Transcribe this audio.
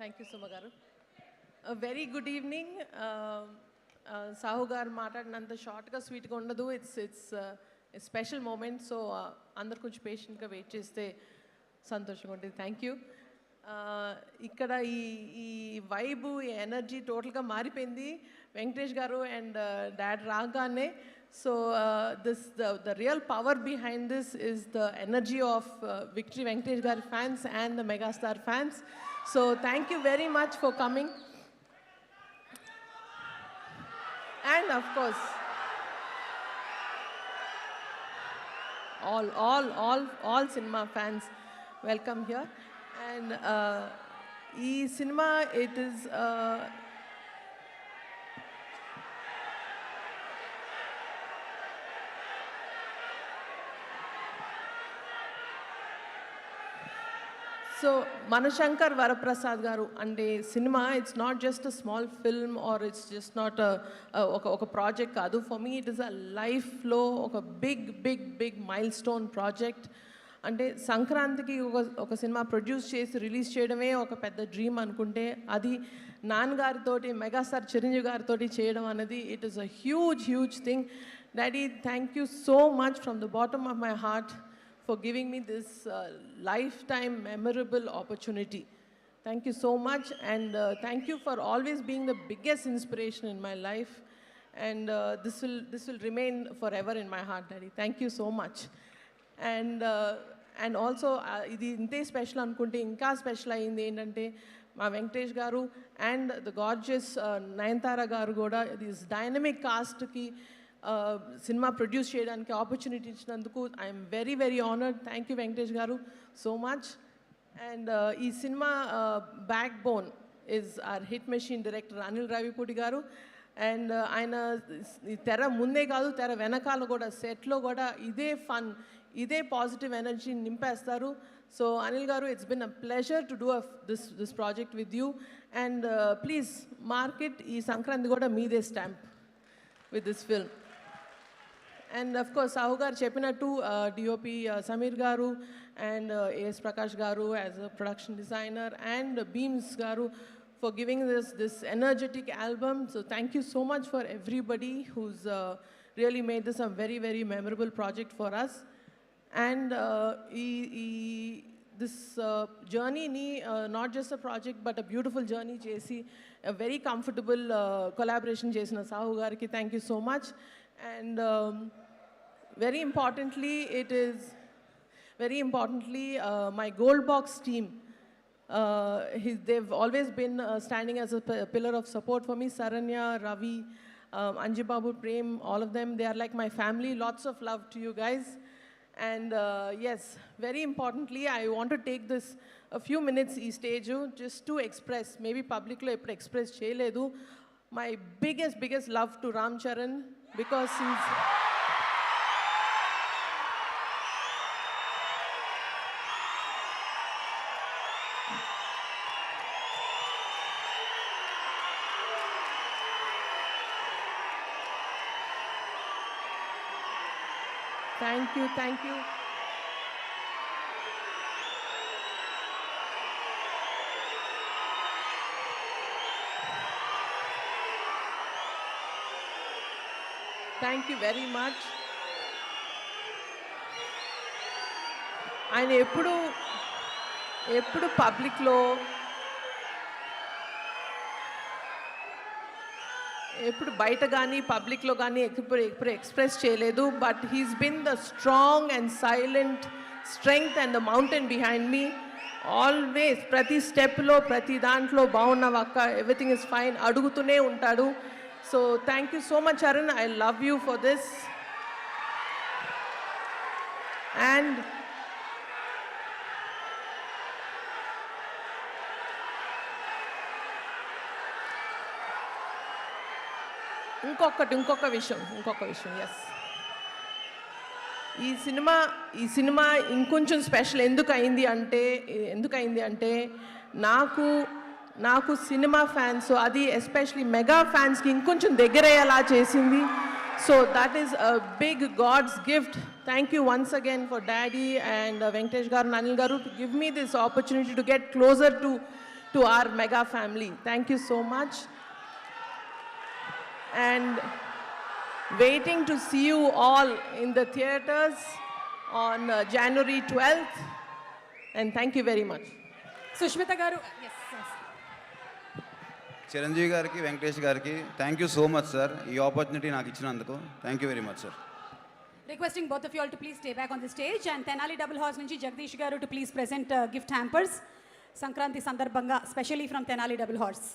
Thank you, Suma garu. A very good evening. Sahu garu మాట్లాడినంత షార్ట్గా స్వీట్గా ఉండదు. It's a special moment. So అందరు కొంచెం పేషెంట్గా వెయిట్ చేస్తే సంతోషంగా ఉంటుంది. Thank you. ఇక్కడ ఈ వైబు ఈ ఎనర్జీ టోటల్గా మారిపోయింది వెంకటేష్ గారు అండ్ డాడ్ రాగానే. So the real power behind this is the energy of Victory Venkatesh Garu fans and the Megastar fans. So thank you very much for coming. And of course, all cinema fans, welcome here. And cinema, it is so Manashankar Varaprasad గారు అంటే cinema it's not just a small film or it's just not ఒక project కాదు. For me it is a లైఫ్లో ఒక big mile stone project. అంటే సంక్రాంతికి ఒక cinema produce చేసి రిలీజ్ చేయడమే ఒక పెద్ద డ్రీమ్ అనుకుంటే అది నాన్నగారితోటి మెగాస్టార్ చిరంజీవి గారితో చేయడం అనేది it is a huge thing. Daddy, thank you so much from the bottom of my heart for giving me this lifetime memorable opportunity. Thank you so much, and thank you for always being the biggest inspiration in my life, and this will remain forever in my heart, Daddy. Thank you so much. And also ఇది ఇంతే special అనుకుంటే ఇంకా special అయింది ఏంటంటే మా వెంకటేష్ గారు and the gorgeous Nayanthara garu కూడా this dynamic కాస్ట్కి సినిమా ప్రొడ్యూస్ చేయడానికి ఆపర్చునిటీ ఇచ్చినందుకు I'm very honoured. Thank you Venkatesh garu so much. And ఈ cinema backbone is our hit machine director Anil Ravipudi garu. And ఆయన తెర ముందే కాదు తెర వెనకాల కూడా సెట్లో కూడా ఇదే ఫన్ ఇదే పాజిటివ్ ఎనర్జీ నింపేస్తారు. సో అనిల్ గారు, it's been a pleasure to do this project with you. And please market ఈ సంక్రాంతి కూడా మీదే stamp with this film. And of course, Sahu garu cheppinattu DOP Samir garu and AS Prakash garu as a production designer, and Beams garu for giving this energetic album. So thank you so much for everybody who's really made this a very memorable project for us. And this journey ni not just a project but a beautiful journey chesi a very comfortable collaboration chesina Sahu gariki thank you so much. And very importantly my Gold Box team, they've always been standing as a pillar of support for me. Saranya, Ravi, Anji Babu, Prem, all of them, they are like my family. Lots of love to you guys. And yes, very importantly, I want to take this a few minutes ee stage just to express, maybe public lo eppudu express cheyaledu, my biggest love to Ram Charan, because he's thank you. Thank you very much. ఆయన ఎప్పుడు పబ్లిక్లో ఎప్పుడు బయట కానీ పబ్లిక్లో కానీ ఎప్పుడు express చేయలేదు. But he's been the strong and silent strength and the mountain behind me. Always ప్రతి స్టెప్లో ప్రతి దాంట్లో బాగున్నావు అక్క, ఎవ్రీథింగ్ ఇస్ ఫైన్ అడుగుతూనే ఉంటాడు. So thank you so much Charan, I love you for this. And ఇంకొక విషయం ఎస్, ఈ సినిమా ఇంకొంచెం స్పెషల్ ఎందుకు అయింది అంటే నాకు సినిమా ఫ్యాన్స్, అది ఎస్పెషలీ మెగా ఫ్యాన్స్కి ఇంకొంచెం దగ్గరయ్యేలా చేసింది. So that is a big god's gift. Thank you once again for daddy and Venkatesh garu, Anil garu to give me this opportunity to get closer to to our mega family. Thank you so much. And waiting to see you all in the theaters on January 12th. And thank you very much. Sushmita గారు, yes, yes. Chiranjeevi గారికి, వెంకటేష్ గారికి thank you so much sir, ఈ opportunity నాకు ఇచ్చినందుకు thank you very much sir. Requesting both of you all to please stay back on the stage, and Tenali Double Horse నుంచి జగదీష్ గారు to please present gift hampers. Sankranti సందర్భంగా specially from Tenali double horse.